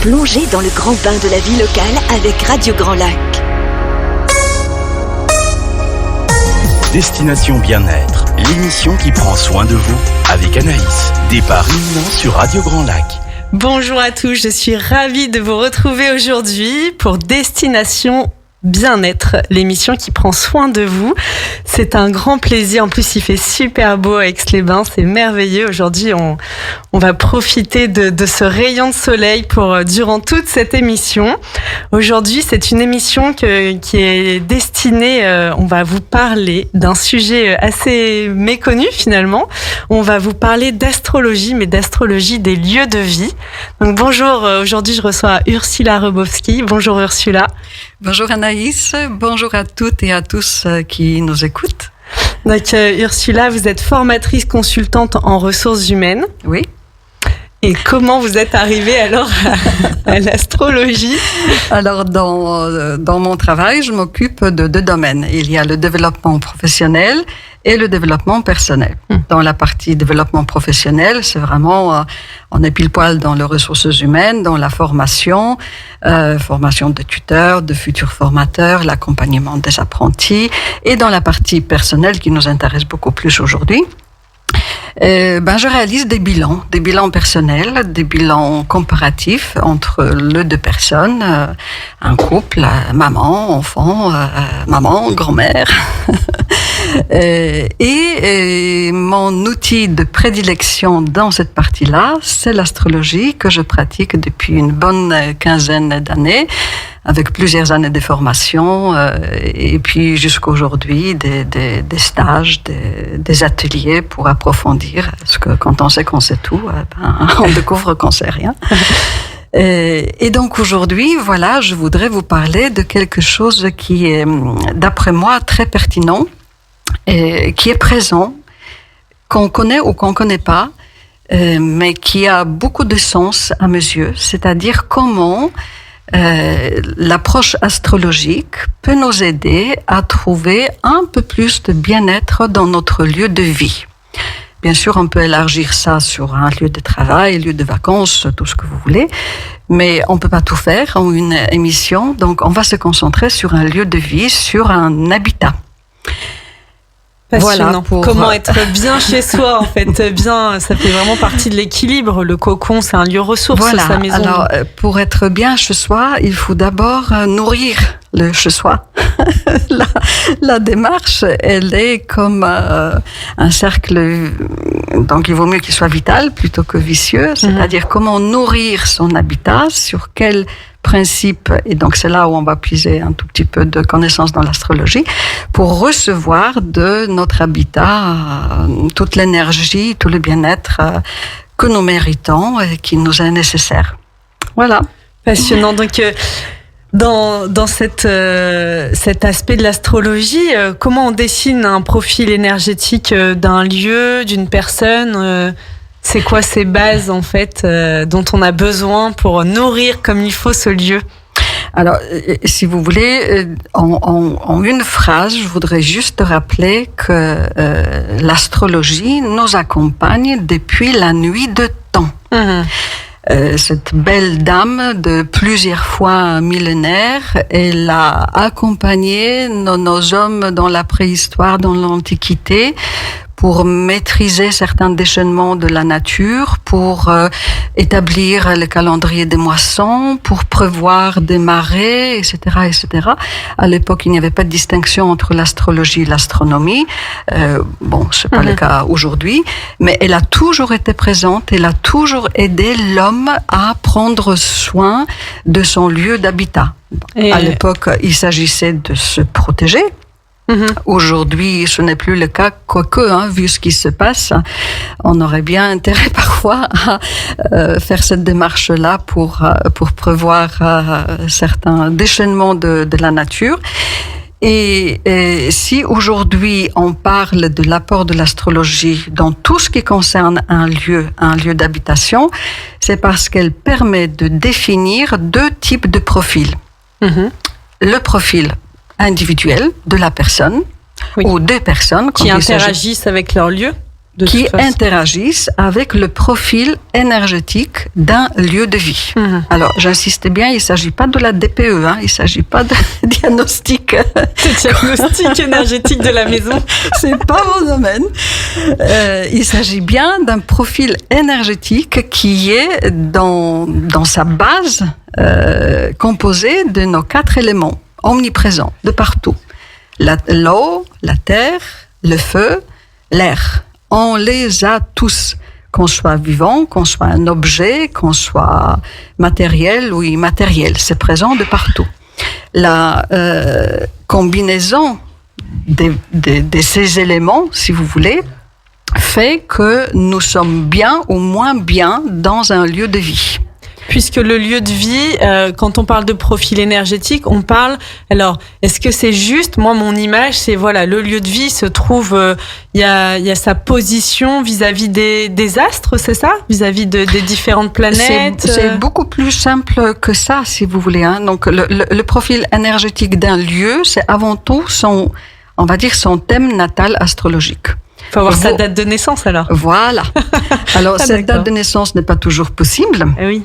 Plongez dans le grand bain de la vie locale avec Radio Grand Lac. Destination Bien-être, l'émission qui prend soin de vous avec Anaïs. Départ imminent sur Radio Grand Lac. Bonjour à tous, je suis ravie de vous retrouver aujourd'hui pour Destination Bien-être, l'émission qui prend soin de vous. C'est un grand plaisir. En plus, il fait super beau à Aix-les-Bains. C'est merveilleux. Aujourd'hui, on va profiter de ce rayon de soleil durant toute cette émission. Aujourd'hui, c'est une émission qui est destinée, on va vous parler d'un sujet assez méconnu finalement. On va vous parler d'astrologie, mais d'astrologie des lieux de vie. Donc bonjour, aujourd'hui je reçois Ursula Rebowski. Bonjour Ursula. Bonjour Anaïs, bonjour à toutes et à tous qui nous écoutent. Donc Ursula, vous êtes formatrice consultante en ressources humaines. Oui. Et comment vous êtes arrivée alors à l'astrologie ? Alors dans mon travail, je m'occupe de deux domaines. Il y a le développement professionnel et le développement personnel. Dans la partie développement professionnel, c'est vraiment, on est pile poil dans les ressources humaines, dans la formation, formation de tuteurs, de futurs formateurs, l'accompagnement des apprentis, et dans la partie personnelle qui nous intéresse beaucoup plus aujourd'hui. Je réalise des bilans personnels, des bilans comparatifs entre les deux personnes, un couple, maman, enfant, maman, grand-mère. Et mon outil de prédilection dans cette partie-là, c'est l'astrologie que je pratique depuis une bonne quinzaine d'années, avec plusieurs années de formation, et puis jusqu'à aujourd'hui des stages, des ateliers pour approfondir, parce que quand on sait qu'on sait tout, on découvre qu'on sait rien. Et donc aujourd'hui, voilà, je voudrais vous parler de quelque chose qui est, d'après moi, très pertinent, et qui est présent, qu'on connaît ou qu'on connaît pas, mais qui a beaucoup de sens à mes yeux, c'est-à-dire comment l'approche astrologique peut nous aider à trouver un peu plus de bien-être dans notre lieu de vie. Bien sûr, on peut élargir ça sur un lieu de travail, lieu de vacances, tout ce que vous voulez, mais on peut pas tout faire en une émission, donc on va se concentrer sur un lieu de vie, sur un habitat. Passionnant. Voilà comment être bien chez soi, en fait. Bien, ça fait vraiment partie de l'équilibre. Le cocon, c'est un lieu ressource, voilà. Sa maison. Alors, pour être bien chez soi, il faut d'abord nourrir le chez soi. La démarche, elle est comme un cercle, donc il vaut mieux qu'il soit vital plutôt que vicieux, c'est-à-dire comment nourrir son habitat, sur quel principe, et donc c'est là où on va puiser un tout petit peu de connaissances dans l'astrologie, pour recevoir de notre habitat toute l'énergie, tout le bien-être que nous méritons et qui nous est nécessaire. Voilà. Passionnant. Donc, dans cet aspect de l'astrologie, comment on dessine un profil énergétique d'un lieu, d'une personne c'est quoi ces bases, en fait, dont on a besoin pour nourrir comme il faut ce lieu ? Alors, si vous voulez, en une phrase, je voudrais juste rappeler que l'astrologie nous accompagne depuis la nuit de temps. Cette belle dame de plusieurs fois millénaires, elle a accompagné nos hommes dans la préhistoire, dans l'Antiquité, pour maîtriser certains déchaînements de la nature, pour établir le calendrier des moissons, pour prévoir des marées, etc., etc. À l'époque, il n'y avait pas de distinction entre l'astrologie et l'astronomie. C'est pas le cas aujourd'hui, mais elle a toujours été présente, elle a toujours aidé l'homme à prendre soin de son lieu d'habitat. À l'époque, il s'agissait de se protéger. Aujourd'hui, ce n'est plus le cas, quoique, vu ce qui se passe, on aurait bien intérêt parfois à faire cette démarche-là pour prévoir certains déchaînements de la nature. Et si aujourd'hui on parle de l'apport de l'astrologie dans tout ce qui concerne un lieu d'habitation, c'est parce qu'elle permet de définir deux types de profils. Le profil individuel de la personne, ou des personnes qui interagissent avec leur lieu. qui interagissent avec le profil énergétique d'un lieu de vie. Alors, j'insiste bien, il ne s'agit pas de la DPE, il ne s'agit pas de diagnostic. Diagnostic énergétique de la maison. C'est pas mon domaine. Il s'agit bien d'un profil énergétique qui est dans sa base composé de nos 4 éléments omniprésents de partout. L'eau, la terre, le feu, l'air. On les a tous, qu'on soit vivant, qu'on soit un objet, qu'on soit matériel ou immatériel. C'est présent de partout. La combinaison de ces éléments, si vous voulez, fait que nous sommes bien ou moins bien dans un lieu de vie. Puisque le lieu de vie, quand on parle de profil énergétique, on parle... Alors, est-ce que c'est juste? Moi, mon image, c'est voilà, le lieu de vie se trouve... Il y a sa position vis-à-vis des astres, c'est ça? Vis-à-vis des différentes planètes? C'est beaucoup plus simple que ça, si vous voulez. Donc, le profil énergétique d'un lieu, c'est avant tout son thème natal astrologique. Il faut avoir sa date de naissance, alors. Voilà. Alors, cette date de naissance n'est pas toujours possible. Oui.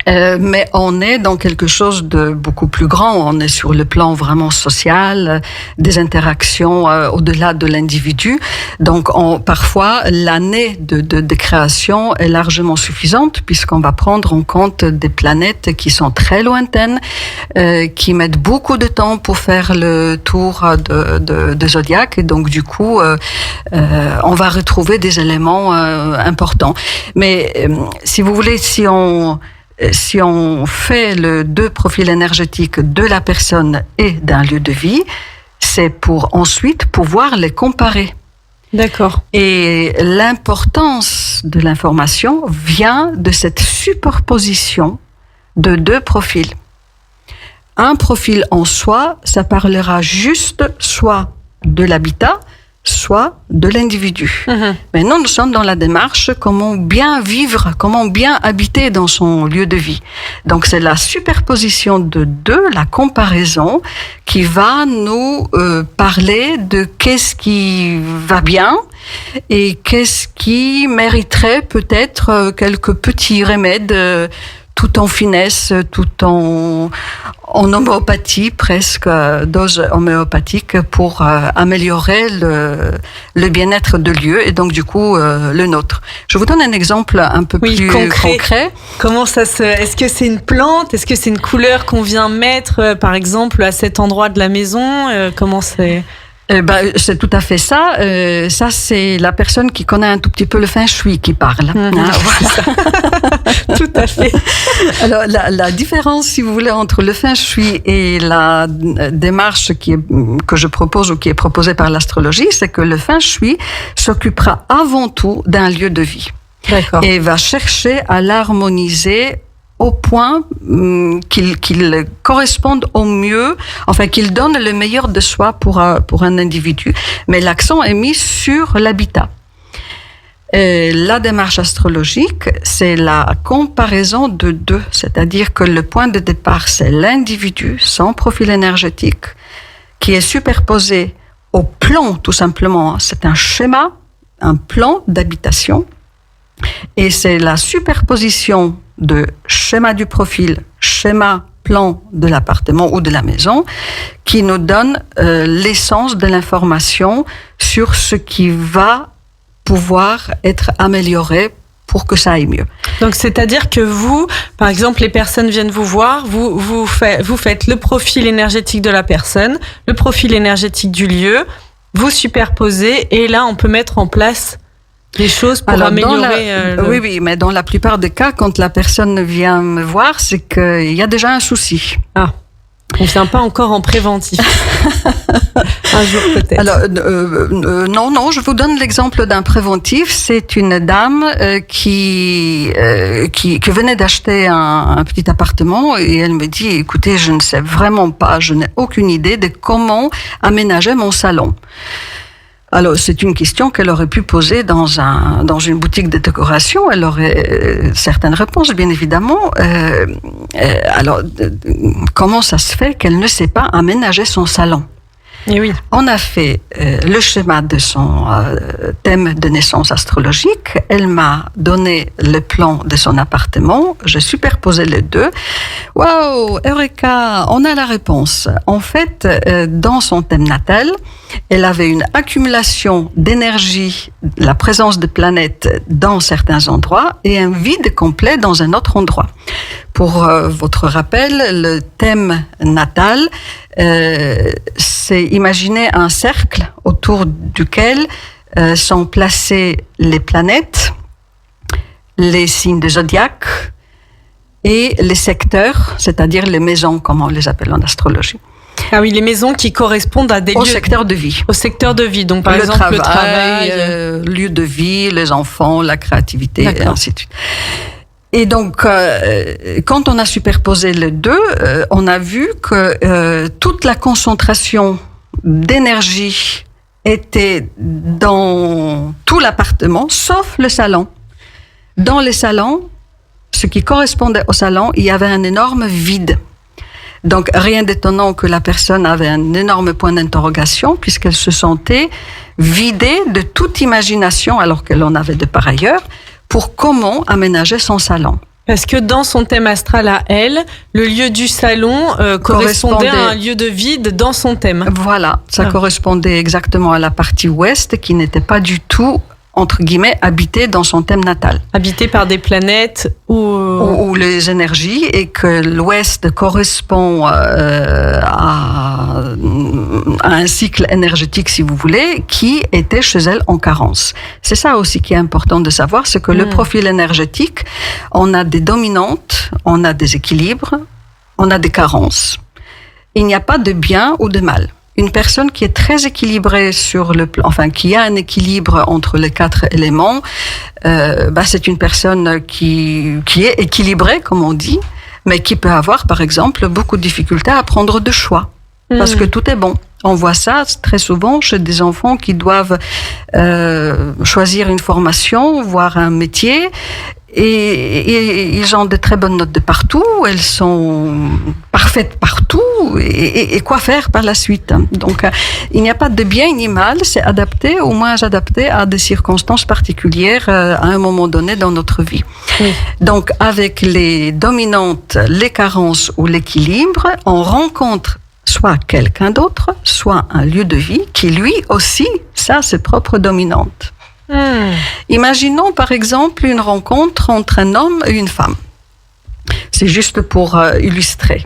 Mais on est dans quelque chose de beaucoup plus grand. On est sur le plan vraiment social, des interactions au-delà de l'individu. Donc, parfois, l'année de création est largement suffisante puisqu'on va prendre en compte des planètes qui sont très lointaines, qui mettent beaucoup de temps pour faire le tour de zodiaque. Et donc, du coup, on va retrouver des éléments importants. Mais si vous voulez, si on fait le 2 profils énergétiques de la personne et d'un lieu de vie, c'est pour ensuite pouvoir les comparer. D'accord. Et l'importance de l'information vient de cette superposition de 2 profils. Un profil en soi, ça parlera juste soit de l'habitat, soit de l'individu. Mais nous sommes dans la démarche comment bien vivre, comment bien habiter dans son lieu de vie. Donc c'est la superposition de 2, la comparaison, qui va nous parler de qu'est-ce qui va bien et qu'est-ce qui mériterait peut-être quelques petits remèdes tout en finesse, tout en homéopathie, presque dose homéopathique pour améliorer le bien-être de lieu et donc du coup le nôtre. Je vous donne un exemple un peu plus concret. Comment ça est-ce que c'est une plante? Est-ce que c'est une couleur qu'on vient mettre, par exemple, à cet endroit de la maison? Comment c'est? C'est tout à fait ça. Ça, c'est la personne qui connaît un tout petit peu le feng shui qui parle. Voilà. Tout à fait. Alors, la différence, si vous voulez, entre le feng shui et la démarche que je propose ou qui est proposée par l'astrologie, c'est que le feng shui s'occupera avant tout d'un lieu de vie. D'accord. Et va chercher à l'harmoniser au point qu'il corresponde au mieux, enfin qu'il donne le meilleur de soi pour un individu. Mais l'accent est mis sur l'habitat. La démarche astrologique, c'est la comparaison de 2, c'est-à-dire que le point de départ, c'est l'individu, son profil énergétique, qui est superposé au plan, tout simplement. C'est un schéma, un plan d'habitation, et c'est la superposition de schéma du profil, schéma plan de l'appartement ou de la maison qui nous donne l'essence de l'information sur ce qui va pouvoir être amélioré pour que ça aille mieux. Donc, c'est-à-dire que vous, par exemple, les personnes viennent vous voir, vous faites le profil énergétique de la personne, le profil énergétique du lieu, vous superposez et là, on peut mettre en place des choses pour améliorer... Oui, mais dans la plupart des cas, quand la personne vient me voir, c'est qu'il y a déjà un souci. Ah, on ne vient pas encore en préventif. Un jour peut-être. Alors, non, je vous donne l'exemple d'un préventif. C'est une dame qui venait d'acheter un petit appartement et elle me dit, écoutez, je ne sais vraiment pas, je n'ai aucune idée de comment aménager mon salon. Alors, c'est une question qu'elle aurait pu poser dans une boutique de décoration. Elle aurait certaines réponses, bien évidemment. Alors, comment ça se fait qu'elle ne sait pas aménager son salon? Et oui. On a fait le schéma de son thème de naissance astrologique. Elle m'a donné le plan de son appartement. J'ai superposé les deux. Waouh, Eureka, on a la réponse. En fait, dans son thème natal, elle avait une accumulation d'énergie, la présence de planètes dans certains endroits et un vide complet dans un autre endroit. Pour votre rappel, le thème natal, c'est imaginer un cercle autour duquel sont placées les planètes, les signes de zodiaque et les secteurs, c'est-à-dire les maisons, comme on les appelle en astrologie. Ah oui, les maisons qui correspondent à des Au lieux... secteur de vie. Au secteur de vie, donc par exemple le travail... lieu de vie, les enfants, la créativité, et ainsi de suite. Et donc, quand on a superposé les deux, on a vu que toute la concentration d'énergie était dans tout l'appartement, sauf le salon. Dans les salons, ce qui correspondait au salon, il y avait un énorme vide. Donc, rien d'étonnant que la personne avait un énorme point d'interrogation, puisqu'elle se sentait vidée de toute imagination, alors qu'elle en avait de par ailleurs, pour comment aménager son salon. Parce que dans son thème astral à elle, le lieu du salon correspondait à un lieu de vide dans son thème. Voilà, ça correspondait exactement à la partie ouest qui n'était pas du tout, entre guillemets, habitée dans son thème natal. Habitée par des planètes ou les énergies, et que l'ouest correspond à un cycle énergétique, si vous voulez, qui était chez elle en carence. C'est ça aussi qui est important de savoir, c'est que le profil énergétique, on a des dominantes, on a des équilibres, on a des carences. Il n'y a pas de bien ou de mal. Une personne qui est très équilibrée sur le plan, enfin qui a un équilibre entre les 4 éléments, c'est une personne qui est équilibrée, comme on dit, mais qui peut avoir, par exemple, beaucoup de difficultés à prendre de choix, parce que tout est bon. On voit ça très souvent chez des enfants qui doivent choisir une formation, voire un métier. Et ils ont de très bonnes notes de partout, elles sont parfaites partout, et quoi faire par la suite. Donc, il n'y a pas de bien ni mal, c'est adapté, ou moins adapté à des circonstances particulières à un moment donné dans notre vie. Oui. Donc, avec les dominantes, les carences ou l'équilibre, on rencontre soit quelqu'un d'autre, soit un lieu de vie qui, lui aussi, ça, ses propres dominantes. Imaginons par exemple une rencontre entre un homme et une femme. C'est juste pour illustrer.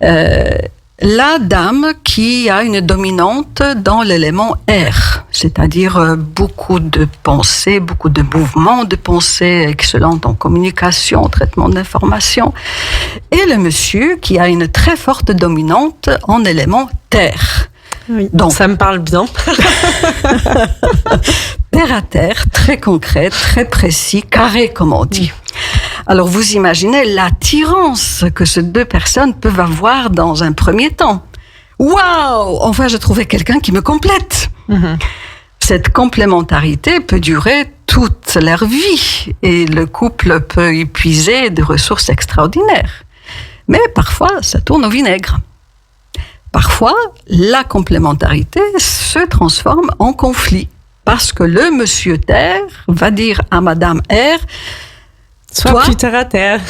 La dame qui a une dominante dans l'élément air, c'est-à-dire beaucoup de pensées, beaucoup de mouvements de pensée excellentes en communication, traitement d'information, et le monsieur qui a une très forte dominante en élément terre. Oui, donc ça me parle bien. Terre à terre, très concret, très précis, carré comme on dit. Alors vous imaginez l'attirance que ces deux personnes peuvent avoir dans un premier temps. Waouh! Enfin, j'ai trouvé quelqu'un qui me complète. Cette complémentarité peut durer toute leur vie et le couple peut épuiser des ressources extraordinaires. Mais parfois, ça tourne au vinaigre. Parfois, la complémentarité se transforme en conflit. Parce que le monsieur Terre va dire à madame R, sois plus terre à terre.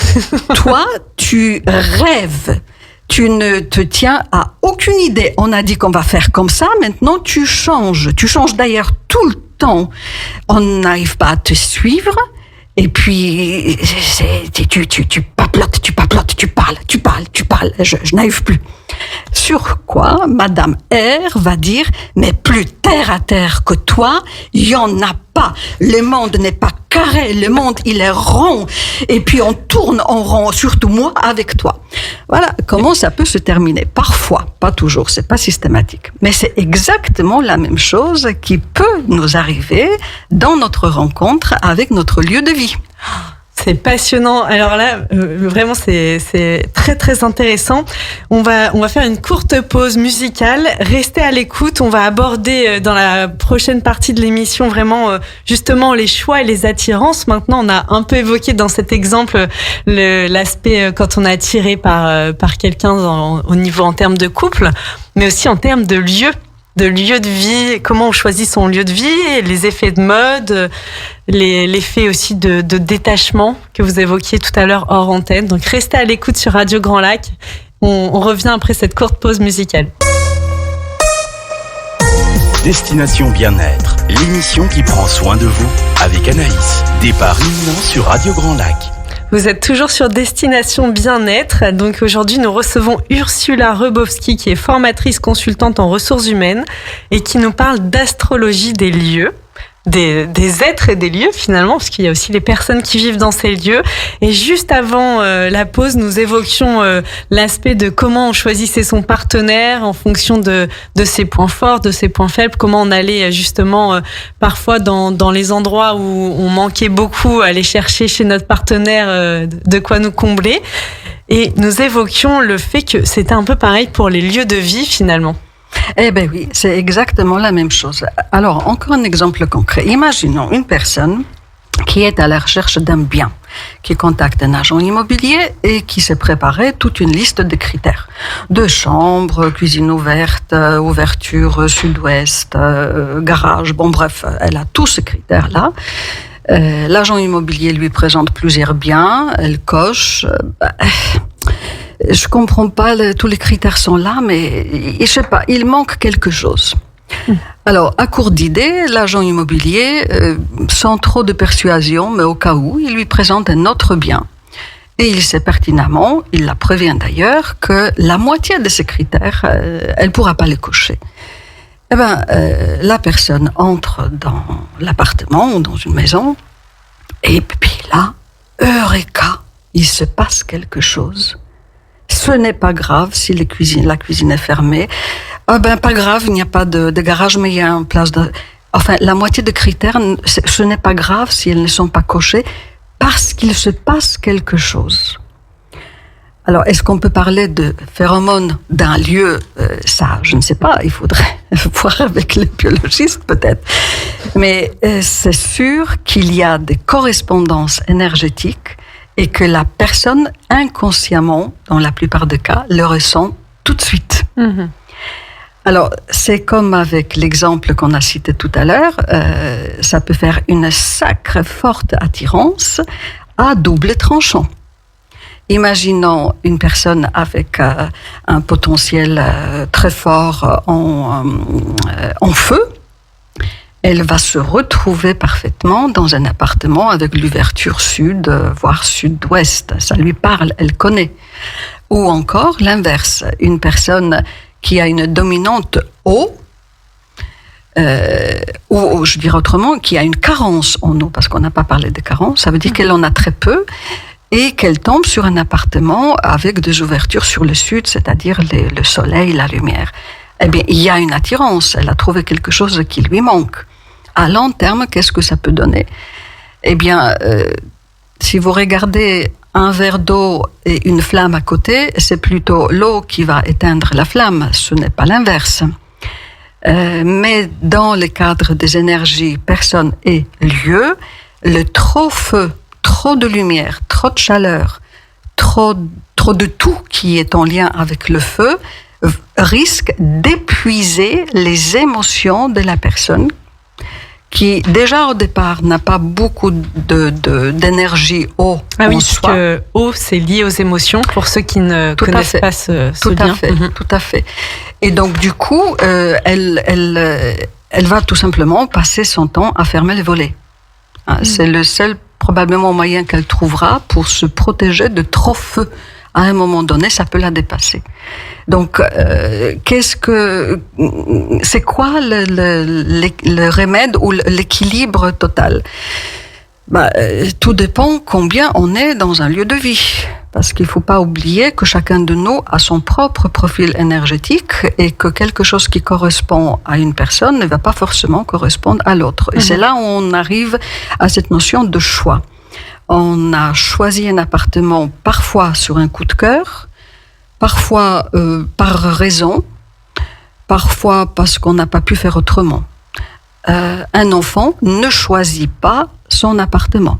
Toi, tu rêves. Tu ne te tiens à aucune idée. On a dit qu'on va faire comme ça, maintenant tu changes. Tu changes d'ailleurs tout le temps. On n'arrive pas à te suivre. Et puis, tu paplotes, tu parles. Je n'arrive plus. Sur quoi, madame R va dire, mais plus terre à terre que toi, il y en a pas. Le monde n'est pas carré, le monde, il est rond. Et puis, on tourne en rond, surtout moi, avec toi. Voilà comment ça peut se terminer. Parfois, pas toujours, c'est pas systématique. Mais c'est exactement la même chose qui peut nous arriver dans notre rencontre avec notre lieu de vie. C'est passionnant. Alors là, vraiment, c'est très très intéressant. On va faire une courte pause musicale. Restez à l'écoute. On va aborder dans la prochaine partie de l'émission vraiment justement les choix et les attirances. Maintenant, on a un peu évoqué dans cet exemple l'aspect quand on est attiré par quelqu'un au niveau en termes de couple, mais aussi en termes de lieu de vie, comment on choisit son lieu de vie, les effets de mode, l'effet aussi de détachement que vous évoquiez tout à l'heure hors antenne. Donc restez à l'écoute sur Radio Grand Lac. On revient après cette courte pause musicale. Destination Bien-être, l'émission qui prend soin de vous avec Anaïs. Départ imminent sur Radio Grand Lac. Vous êtes toujours sur Destination Bien-être. Donc aujourd'hui, nous recevons Ursula Rebowski, qui est formatrice consultante en ressources humaines et qui nous parle d'astrologie des lieux. Des êtres et des lieux finalement, parce qu'il y a aussi les personnes qui vivent dans ces lieux. Et juste avant la pause, nous évoquions l'aspect de comment on choisissait son partenaire en fonction de ses points forts, de ses points faibles, comment on allait justement parfois dans les endroits où on manquait beaucoup, aller chercher chez notre partenaire de quoi nous combler. Et nous évoquions le fait que c'était un peu pareil pour les lieux de vie finalement. Eh bien oui, c'est exactement la même chose. Alors, encore un exemple concret. Imaginons une personne qui est à la recherche d'un bien, qui contacte un agent immobilier et qui s'est préparé toute une liste de critères. 2 chambres, cuisine ouverte, ouverture sud-ouest, garage, bon bref, elle a tous ces critères-là. L'agent immobilier lui présente plusieurs biens, elle coche... Je comprends pas, tous les critères sont là, mais je sais pas, il manque quelque chose. Alors, à court d'idées, l'agent immobilier, sans trop de persuasion, mais au cas où, il lui présente un autre bien. Et il sait pertinemment, il la prévient d'ailleurs, que la moitié de ces critères, elle pourra pas les cocher. Eh ben, la personne entre dans l'appartement ou dans une maison, et puis là, eureka, il se passe quelque chose. Ce n'est pas grave si la cuisine est fermée. Pas grave, il n'y a pas de garage, mais il y a une place de... Enfin, la moitié de critères, ce n'est pas grave si elles ne sont pas cochées, parce qu'il se passe quelque chose. Alors, est-ce qu'on peut parler de phéromones d'un lieu? Ça, je ne sais pas, il faudrait voir avec les biologistes peut-être. Mais c'est sûr qu'il y a des correspondances énergétiques et que la personne, inconsciemment, dans la plupart des cas, le ressent tout de suite. Mm-hmm. Alors, c'est comme avec l'exemple qu'on a cité tout à l'heure, ça peut faire une sacrée forte attirance à double tranchant. Imaginons une personne avec un potentiel très fort en feu. Elle va se retrouver parfaitement dans un appartement avec l'ouverture sud, voire sud-ouest. Ça lui parle, elle connaît. Ou encore l'inverse, une personne qui a une dominante eau, ou je dirais autrement, qui a une carence en eau, parce qu'on n'a pas parlé de carence, ça veut dire qu'elle en a très peu, et qu'elle tombe sur un appartement avec des ouvertures sur le sud, c'est-à-dire le soleil, la lumière. Eh bien, il y a une attirance, elle a trouvé quelque chose qui lui manque. À long terme, qu'est-ce que ça peut donner? Eh bien, si vous regardez un verre d'eau et une flamme à côté, c'est plutôt l'eau qui va éteindre la flamme, ce n'est pas l'inverse. Mais dans le cadre des énergies personne et lieu, le trop feu, trop de lumière, trop de chaleur, trop de tout qui est en lien avec le feu, risque d'épuiser les émotions de la personne qui, déjà au départ, n'a pas beaucoup d'énergie eau en soi. Parce que eau, c'est lié aux émotions, pour ceux qui ne connaissent pas ce lien. Tout à fait. Et donc, du coup, elle va tout simplement passer son temps à fermer les volets. C'est le seul, probablement, moyen qu'elle trouvera pour se protéger de trop feu. À un moment donné, ça peut la dépasser. Donc, c'est quoi le remède ou l'équilibre total? Tout dépend combien on est dans un lieu de vie. Parce qu'il ne faut pas oublier que chacun de nous a son propre profil énergétique et que quelque chose qui correspond à une personne ne va pas forcément correspondre à l'autre. Et c'est là où on arrive à cette notion de choix. On a choisi un appartement parfois sur un coup de cœur, parfois par raison, parfois parce qu'on n'a pas pu faire autrement. Un enfant ne choisit pas son appartement.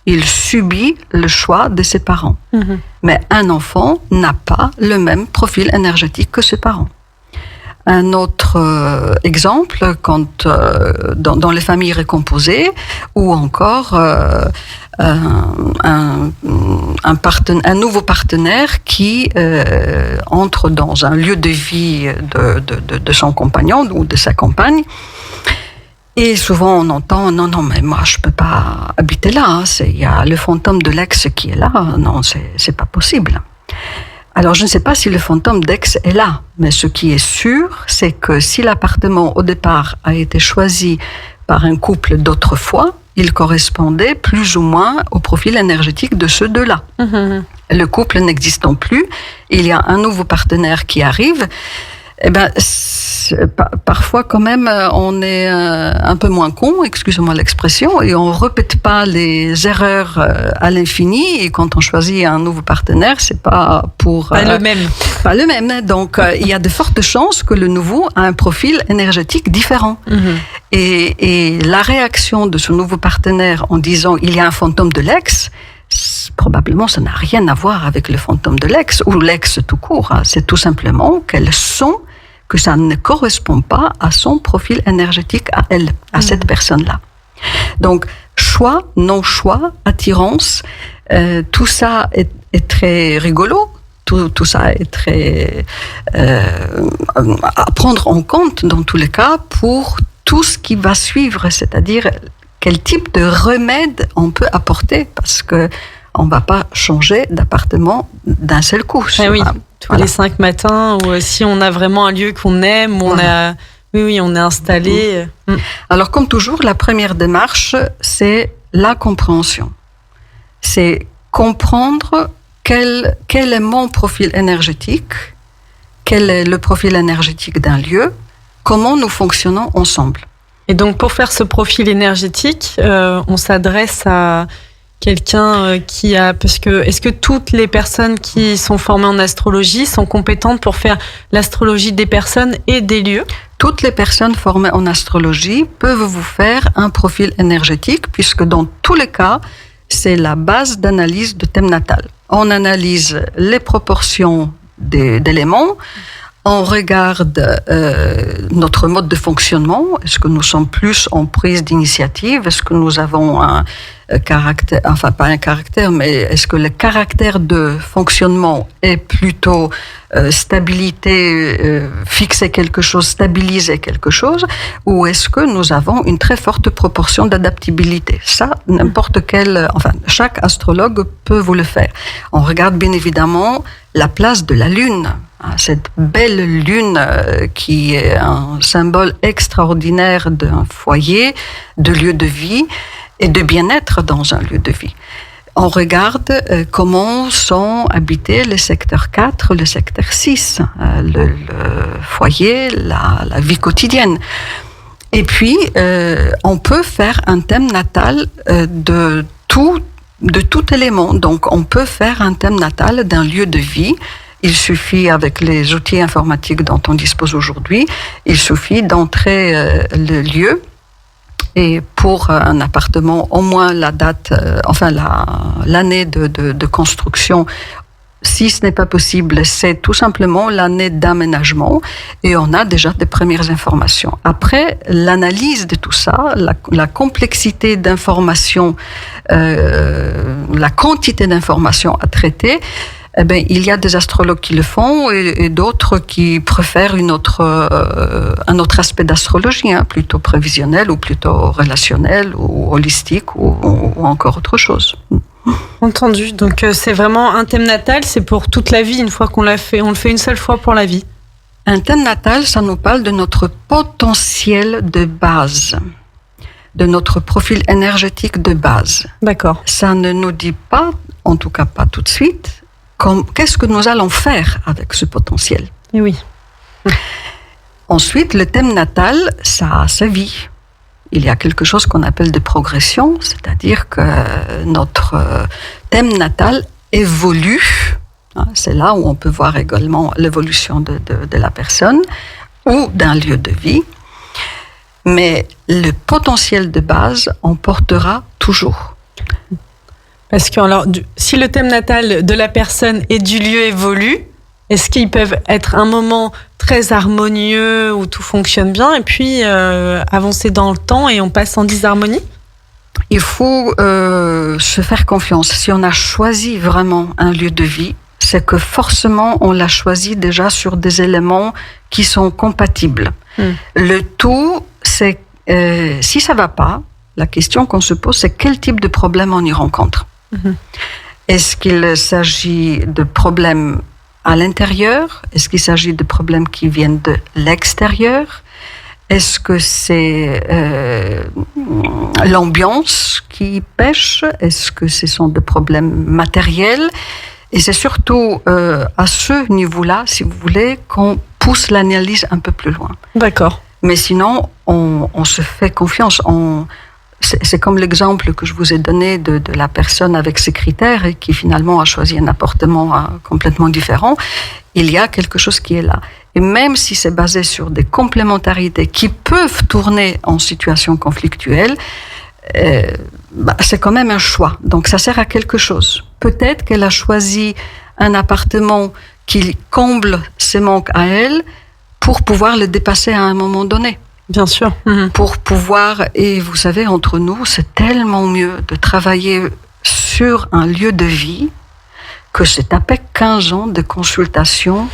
Il subit le choix de ses parents. Mmh. Mais un enfant n'a pas le même profil énergétique que ses parents. Un autre exemple, quand dans les familles recomposées, ou encore un nouveau partenaire qui entre dans un lieu de vie de son compagnon ou de sa compagne. Et souvent on entend non mais moi je peux pas habiter là, il y a le fantôme de l'ex qui est là, non c'est pas possible. Alors je ne sais pas si le fantôme d'ex est là, mais ce qui est sûr, c'est que si l'appartement au départ a été choisi par un couple d'autrefois, il correspondait plus ou moins au profil énergétique de ceux deux-là. Mmh. Le couple n'existant plus, il y a un nouveau partenaire qui arrive. Eh ben, parfois quand même, on est un peu moins con, excusez-moi l'expression, et on répète pas les erreurs à l'infini. Et quand on choisit un nouveau partenaire, c'est pas pour pas le même. Pas le même. Donc, il y a de fortes chances que le nouveau a un profil énergétique différent. Mm-hmm. Et la réaction de ce nouveau partenaire en disant il y a un fantôme de l'ex. Probablement, ça n'a rien à voir avec le fantôme de l'ex ou l'ex tout court. C'est tout simplement que ça ne correspond pas à son profil énergétique à elle, à cette personne-là. Donc, choix, non-choix, attirance, tout ça est très rigolo. Tout ça est très à prendre en compte dans tous les cas pour tout ce qui va suivre, c'est-à-dire quel type de remède on peut apporter, parce que on va pas changer d'appartement d'un seul coup. Oui, tous les 5 matins, ou si on a vraiment un lieu qu'on aime, on est installé. Alors comme toujours, la première démarche, c'est la compréhension. C'est comprendre quel est mon profil énergétique, quel est le profil énergétique d'un lieu, comment nous fonctionnons ensemble. Et donc, pour faire ce profil énergétique, on s'adresse à quelqu'un qui a... Parce que, est-ce que toutes les personnes qui sont formées en astrologie sont compétentes pour faire l'astrologie des personnes et des lieux ? Toutes les personnes formées en astrologie peuvent vous faire un profil énergétique, puisque dans tous les cas, c'est la base d'analyse de thème natal. On analyse les proportions d'éléments, on regarde notre mode de fonctionnement. Est-ce que nous sommes plus en prise d'initiative? Est-ce que nous avons un caractère, enfin pas un caractère, mais est-ce que le caractère de fonctionnement est plutôt stabilité, fixer quelque chose, stabiliser quelque chose, ou est-ce que nous avons une très forte proportion d'adaptabilité? Ça, chaque astrologue peut vous le faire. On regarde bien évidemment la place de la Lune. Cette belle lune qui est un symbole extraordinaire d'un foyer, de lieu de vie et de bien-être dans un lieu de vie. On regarde comment sont habités le secteur 4, le secteur 6, le foyer, la vie quotidienne. Et puis, on peut faire un thème natal de tout élément. Donc, on peut faire un thème natal d'un lieu de vie. Il suffit, avec les outils informatiques dont on dispose aujourd'hui, il suffit d'entrer le lieu. Et pour un appartement, au moins la date, l'année de construction. Si ce n'est pas possible, c'est tout simplement l'année d'aménagement. Et on a déjà des premières informations. Après, l'analyse de tout ça, la complexité d'informations, la quantité d'informations à traiter, il y a des astrologues qui le font et d'autres qui préfèrent un autre aspect d'astrologie, plutôt prévisionnel ou plutôt relationnel ou holistique ou encore autre chose. Entendu. Donc c'est vraiment un thème natal, c'est pour toute la vie une fois qu'on l'a fait. On le fait une seule fois pour la vie. Un thème natal, ça nous parle de notre potentiel de base, de notre profil énergétique de base. D'accord. Ça ne nous dit pas, en tout cas pas tout de suite, qu'est-ce que nous allons faire avec ce potentiel. Et oui. Ensuite, le thème natal, ça a sa vie. il y a quelque chose qu'on appelle des progressions, c'est-à-dire que notre thème natal évolue. C'est là où on peut voir également l'évolution de la personne ou d'un lieu de vie. Mais le potentiel de base en portera toujours. Parce que alors, si le thème natal de la personne et du lieu évolue, est-ce qu'ils peuvent être un moment très harmonieux où tout fonctionne bien et puis avancer dans le temps et on passe en disharmonie? Il faut se faire confiance. Si on a choisi vraiment un lieu de vie, c'est que forcément on l'a choisi déjà sur des éléments qui sont compatibles. Le tout, c'est si ça va pas, la question qu'on se pose, c'est quel type de problème on y rencontre. Est-ce qu'il s'agit de problèmes à l'intérieur? Est-ce qu'il s'agit de problèmes qui viennent de l'extérieur? Est-ce que c'est l'ambiance qui pêche? Est-ce que ce sont des problèmes matériels? Et c'est surtout à ce niveau-là, si vous voulez, qu'on pousse l'analyse un peu plus loin. D'accord. Mais sinon, on se fait confiance. C'est comme l'exemple que je vous ai donné de la personne avec ses critères et qui finalement a choisi un appartement complètement différent. Il y a quelque chose qui est là. Et même si c'est basé sur des complémentarités qui peuvent tourner en situation conflictuelle, c'est quand même un choix. Donc ça sert à quelque chose. Peut-être qu'elle a choisi un appartement qui comble ses manques à elle pour pouvoir le dépasser à un moment donné. Bien sûr. Pour pouvoir, et vous savez, entre nous, c'est tellement mieux de travailler sur un lieu de vie que c'est après 15 ans de consultation.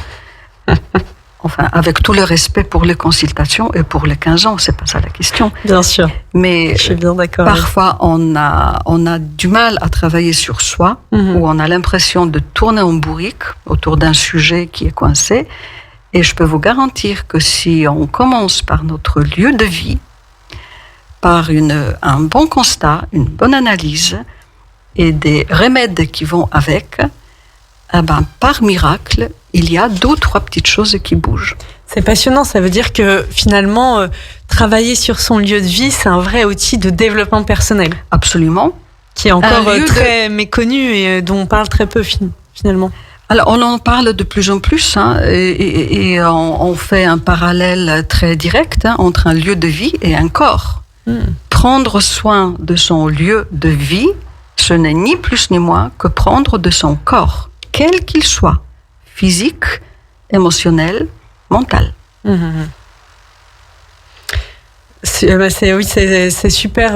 Enfin, avec tout le respect pour les consultations et pour les 15 ans, c'est pas ça la question. Bien sûr. Mais je suis bien d'accord. Parfois, on a du mal à travailler sur soi, où on a l'impression de tourner en bourrique autour d'un sujet qui est coincé. Et je peux vous garantir que si on commence par notre lieu de vie, par un bon constat, une bonne analyse et des remèdes qui vont avec, par miracle, il y a 2 ou 3 petites choses qui bougent. C'est passionnant, ça veut dire que finalement, travailler sur son lieu de vie, c'est un vrai outil de développement personnel. Absolument. Qui est encore très méconnu et dont on parle très peu finalement. Alors, on en parle de plus en plus, et on fait un parallèle très direct entre un lieu de vie et un corps. Prendre soin de son lieu de vie, ce n'est ni plus ni moins que prendre de son corps, quel qu'il soit, physique, émotionnel, mental. C'est super.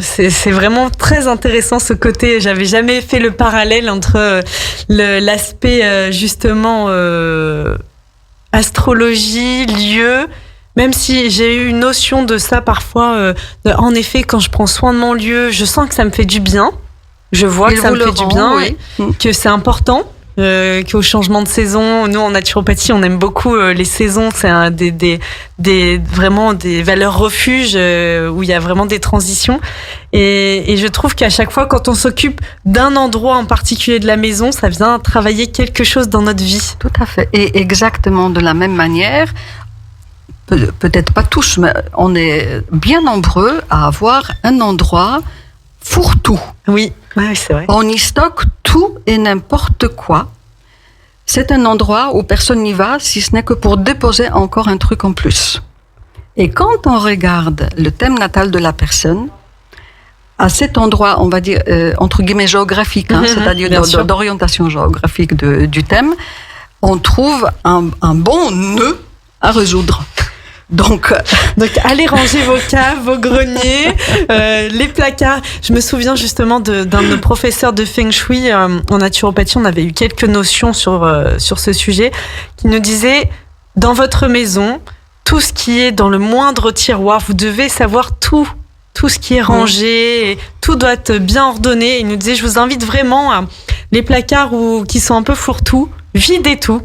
C'est vraiment très intéressant ce côté. J'avais jamais fait le parallèle entre l'aspect justement astrologie, lieu. Même si j'ai eu une notion de ça parfois. En effet, quand je prends soin de mon lieu, je sens que ça me fait du bien. Je vois que ça me fait du bien, oui. Que c'est important. Qu'au changement de saison, nous en naturopathie, on aime beaucoup les saisons. C'est vraiment des valeurs refuges où il y a vraiment des transitions. Et je trouve qu'à chaque fois, quand on s'occupe d'un endroit en particulier de la maison, ça vient travailler quelque chose dans notre vie. Tout à fait. Et exactement de la même manière, peut-être pas tous, mais on est bien nombreux à avoir un endroit fourre-tout. Oui, c'est vrai. On y stocke tout et n'importe quoi. C'est un endroit où personne n'y va, si ce n'est que pour déposer encore un truc en plus. Et quand on regarde le thème natal de la personne, à cet endroit, on va dire, entre guillemets, géographique, c'est-à-dire d'orientation géographique du thème, on trouve un bon nœud à résoudre. Donc, allez ranger vos caves, vos greniers, les placards. Je me souviens justement d'un de nos professeurs de Feng Shui en naturopathie. On avait eu quelques notions sur ce sujet qui nous disait, dans votre maison, tout ce qui est dans le moindre tiroir, vous devez savoir tout ce qui est rangé, et tout doit être bien ordonné. Il nous disait, je vous invite vraiment les placards qui sont un peu fourre-tout, videz tout,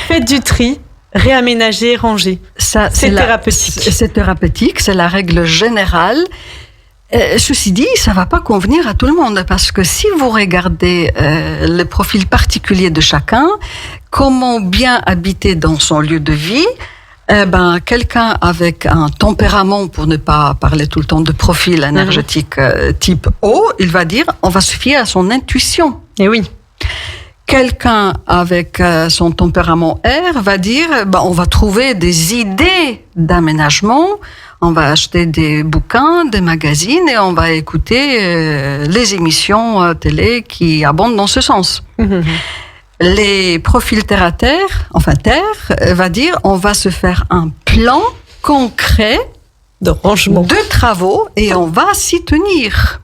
faites du tri. Réaménager, ranger. Ça, c'est thérapeutique. C'est thérapeutique, c'est la règle générale. Ceci dit, ça ne va pas convenir à tout le monde, parce que si vous regardez le profil particulier de chacun, comment bien habiter dans son lieu de vie, Quelqu'un avec un tempérament, pour ne pas parler tout le temps de profil énergétique type O, il va dire, on va se fier à son intuition. Et oui. Quelqu'un avec son tempérament R va dire, on va trouver des idées d'aménagement, on va acheter des bouquins, des magazines et on va écouter les émissions télé qui abondent dans ce sens. Les profils terre-à-terre, terre, va dire, on va se faire un plan concret de rangement, de travaux et on va s'y tenir.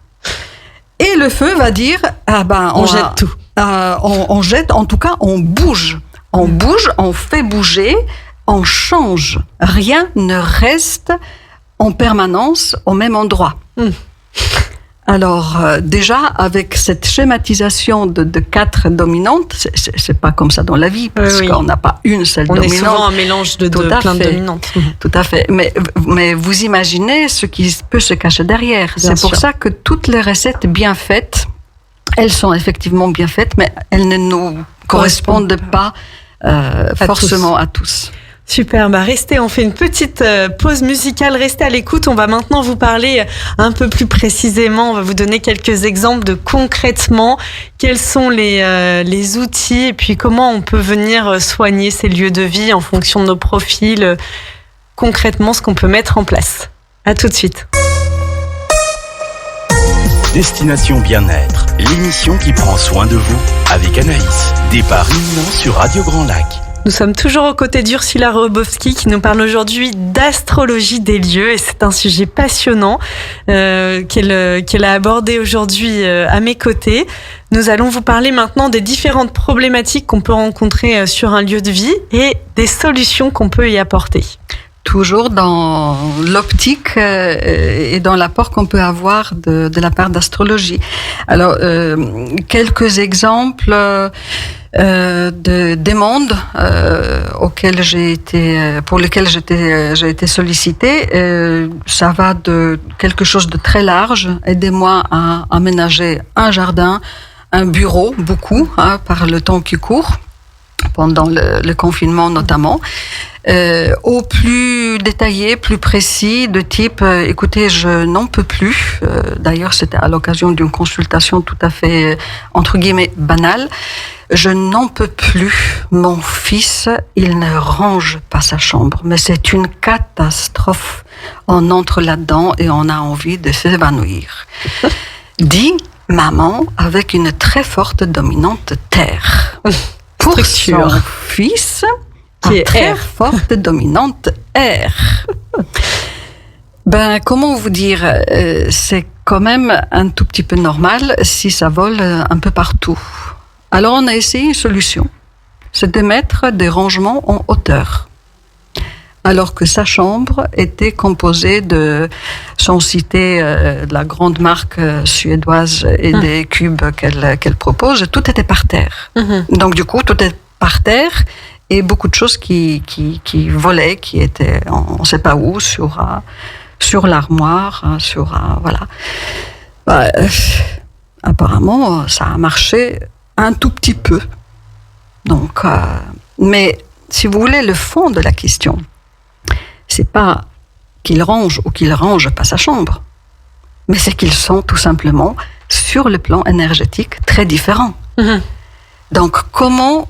Et le feu va dire, on jette tout. On jette, en tout cas, on bouge. On bouge, on fait bouger, on change. Rien ne reste en permanence au même endroit. Alors, déjà, avec cette schématisation de 4 dominantes, c'est pas comme ça dans la vie, parce qu'on n'a pas une seule dominante. On est souvent un mélange de plein de dominantes. Tout à fait. Mais vous imaginez ce qui peut se cacher derrière. C'est pour ça que toutes les recettes bien faites, elles sont effectivement bien faites, mais elles ne nous correspondent pas forcément à tous. Super, restez, on fait une petite pause musicale, restez à l'écoute. On va maintenant vous parler un peu plus précisément, on va vous donner quelques exemples de concrètement quels sont les outils et puis comment on peut venir soigner ces lieux de vie en fonction de nos profils, concrètement ce qu'on peut mettre en place. À tout de suite. Destination Bien-être, l'émission qui prend soin de vous avec Anaïs. Départ imminent sur Radio Grand Lac. Nous sommes toujours aux côtés d'Ursula Robowski qui nous parle aujourd'hui d'astrologie des lieux et c'est un sujet passionnant qu'elle a abordé aujourd'hui à mes côtés. Nous allons vous parler maintenant des différentes problématiques qu'on peut rencontrer sur un lieu de vie et des solutions qu'on peut y apporter. Toujours dans l'optique et dans l'apport qu'on peut avoir de la part d'astrologie. Alors, quelques exemples des mondes pour lesquels j'ai été sollicitée. Ça va de quelque chose de très large. Aidez-moi à aménager un jardin, un bureau, beaucoup, par le temps qui court, pendant le confinement notamment. Au plus détaillé, plus précis, de type écoutez, je n'en peux plus. D'ailleurs, c'était à l'occasion d'une consultation tout à fait, entre guillemets, banale. Je n'en peux plus. Mon fils, il ne range pas sa chambre. Mais c'est une catastrophe. On entre là-dedans et on a envie de s'évanouir. Dit maman avec une très forte dominante terre. Pour son fils, qui est très forte dominante R. Comment vous dire, c'est quand même un tout petit peu normal si ça vole un peu partout. Alors on a essayé une solution, c'est de mettre des rangements en hauteur. Alors que sa chambre était composée de, sans citer la grande marque suédoise et des cubes qu'elle propose, tout était par terre. Donc du coup, tout est par terre et beaucoup de choses qui volaient, qui étaient, on ne sait pas où, sur l'armoire, voilà. Apparemment, ça a marché un tout petit peu. Donc, mais si vous voulez, le fond de la question, c'est pas qu'il range ou qu'il range pas sa chambre, mais c'est qu'ils sont tout simplement, sur le plan énergétique, très différents. Donc, comment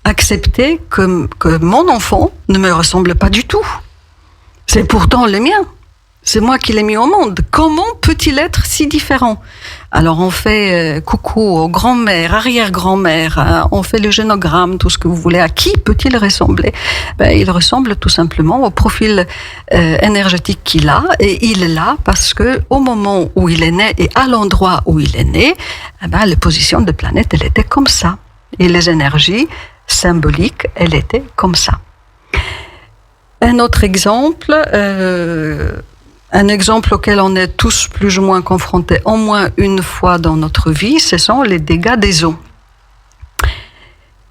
accepter que mon enfant ne me ressemble pas du tout? C'est pourtant le mien. C'est moi qui l'ai mis au monde. Comment peut-il être si différent? Alors on fait coucou aux grands-mères, arrière-grand-mères, on fait le génogramme, tout ce que vous voulez. À qui peut-il ressembler? Il ressemble tout simplement au profil énergétique qu'il a, et il est là parce que au moment où il est né et à l'endroit où il est né, les positions de planète, elle était comme ça. Et les énergies symboliques, elles étaient comme ça. Un autre exemple, un exemple auquel on est tous plus ou moins confrontés au moins une fois dans notre vie, ce sont les dégâts des eaux.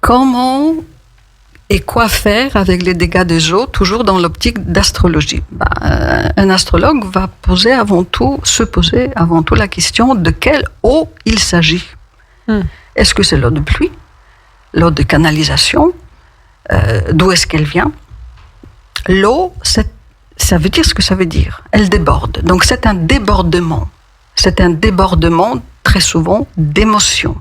Comment et quoi faire avec les dégâts des eaux, toujours dans l'optique d'astrologie? Un astrologue va se poser avant tout la question de quelle eau il s'agit. Est-ce que c'est l'eau de pluie, l'eau de canalisation, d'où est-ce qu'elle vient? L'eau, ça veut dire ce que ça veut dire. Elle déborde. Donc c'est un débordement. C'est un débordement, très souvent, d'émotions.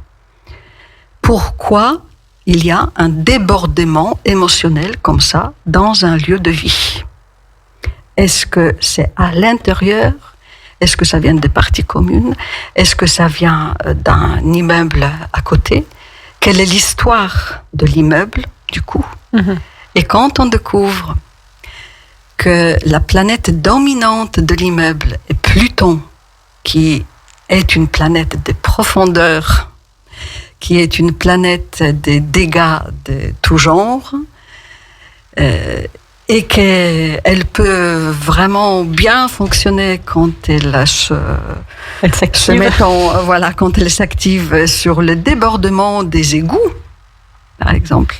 Pourquoi il y a un débordement émotionnel comme ça dans un lieu de vie? Est-ce que c'est à l'intérieur? Est-ce que ça vient des parties communes? Est-ce que ça vient d'un immeuble à côté? Quelle est l'histoire de l'immeuble, du coup? Et quand on découvre que la planète dominante de l'immeuble est Pluton, qui est une planète de profondeur, qui est une planète des dégâts de tout genre, et qu'elle peut vraiment bien fonctionner quand elle se met quand elle s'active sur le débordement des égouts, par exemple.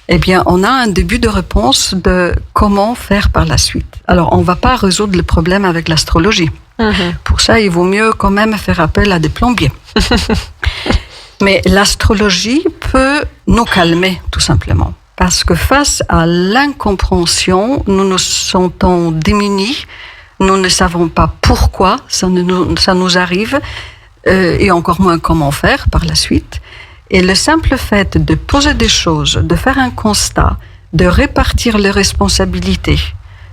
Eh bien, on a un début de réponse de comment faire par la suite. Alors, on ne va pas résoudre le problème avec l'astrologie. Pour ça, il vaut mieux quand même faire appel à des plombiers. Mais l'astrologie peut nous calmer, tout simplement. Parce que face à l'incompréhension, nous nous sentons démunis, nous ne savons pas pourquoi ça nous arrive, et encore moins comment faire par la suite. Et le simple fait de poser des choses, de faire un constat, de répartir les responsabilités,